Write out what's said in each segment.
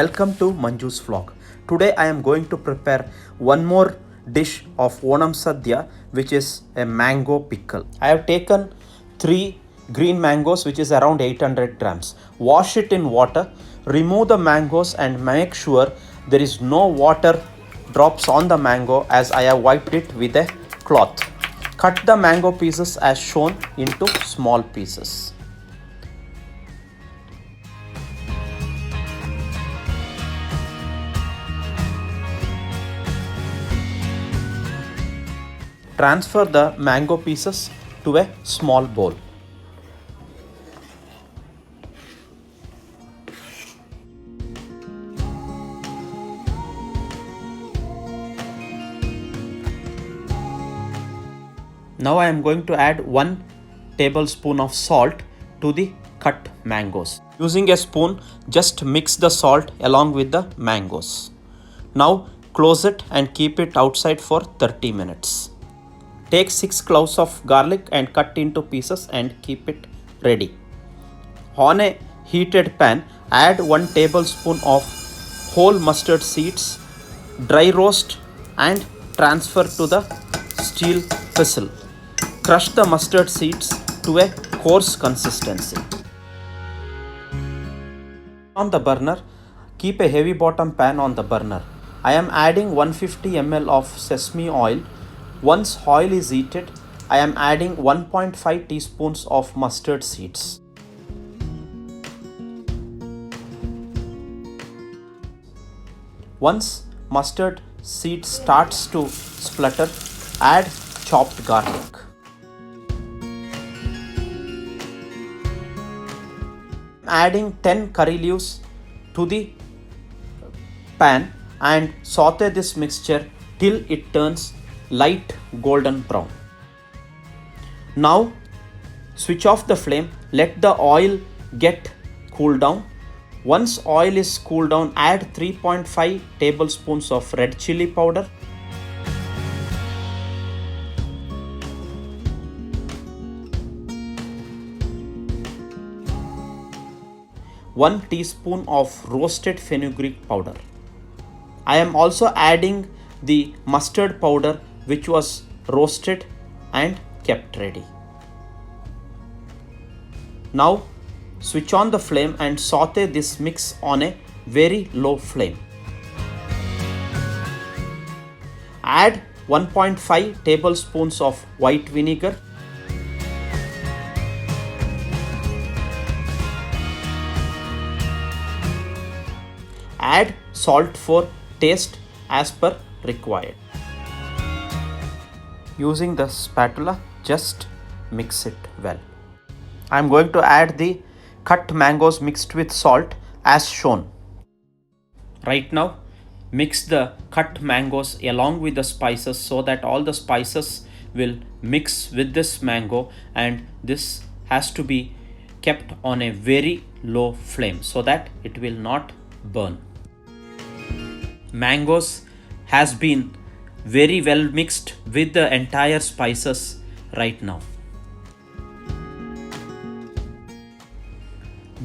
Welcome to Manju's vlog. Today I am going to prepare one more dish of Onam Sadhya, which is a mango pickle. I have taken 3 green mangoes, which is around 800 grams. Wash it in water, remove the mangoes and make sure there is no water drops on the mango, as I have wiped it with a cloth. Cut the mango pieces as shown into small pieces. Transfer the mango pieces to a small bowl. Now I am going to add 1 tablespoon of salt to the cut mangoes. Using a spoon, just mix the salt along with the mangoes. Now close it and keep it outside for 30 minutes. Take 6 cloves of garlic and cut into pieces and keep it ready. On a heated pan, add 1 tablespoon of whole mustard seeds, dry roast and transfer to the steel vessel. Crush the mustard seeds to a coarse consistency. On the burner, keep a heavy bottom pan on the burner. I am adding 150 ml of sesame oil. Once oil is heated, I am adding 1.5 teaspoons of mustard seeds. Once mustard seed starts to splutter, add chopped garlic. Adding 10 curry leaves to the pan and saute this mixture till it turns light golden brown. Now switch off the flame, let the oil get cool down. Once oil is cooled down, add 3.5 tablespoons of red chili powder, one teaspoon of roasted fenugreek powder. I am also adding the mustard powder, which was roasted and kept ready. Now switch on the flame and saute this mix on a very low flame. Add 1.5 tablespoons of white vinegar, add salt for taste as per required. Using the spatula, just mix it well. I am going to add the cut mangoes mixed with salt as shown. Right now, mix the cut mangoes along with the spices so that all the spices will mix with this mango, and this has to be kept on a very low flame so that it will not burn. Mangoes has been very well mixed with the entire spices right now.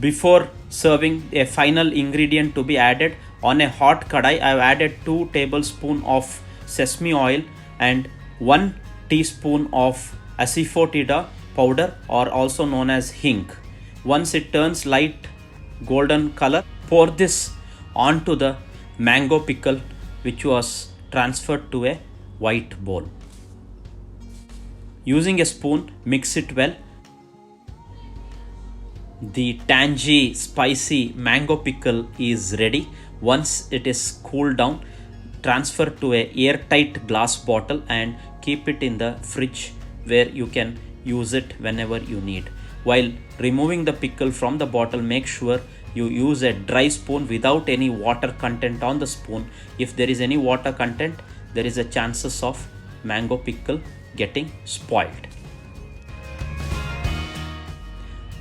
Before serving, a final ingredient to be added. On a hot kadai, I have added 2 tablespoons of sesame oil and 1 teaspoon of asafoetida powder, or also known as hing. Once it turns light golden color, pour this onto the mango pickle, which was transferred to a white bowl. Using a spoon, mix it well. The tangy, spicy mango pickle is ready. Once it is cooled down, transfer to a airtight glass bottle and keep it in the fridge where you can use it whenever you need. While removing the pickle from the bottle, make sure you use a dry spoon without any water content on the spoon. If there is any water content, there is a chances of mango pickle getting spoiled.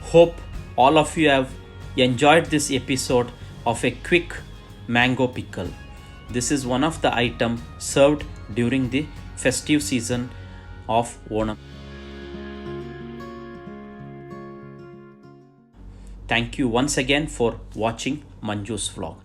Hope all of you have enjoyed this episode of a quick mango pickle. This is one of the items served during the festive season of Onam. Thank you once again for watching Manju's vlog.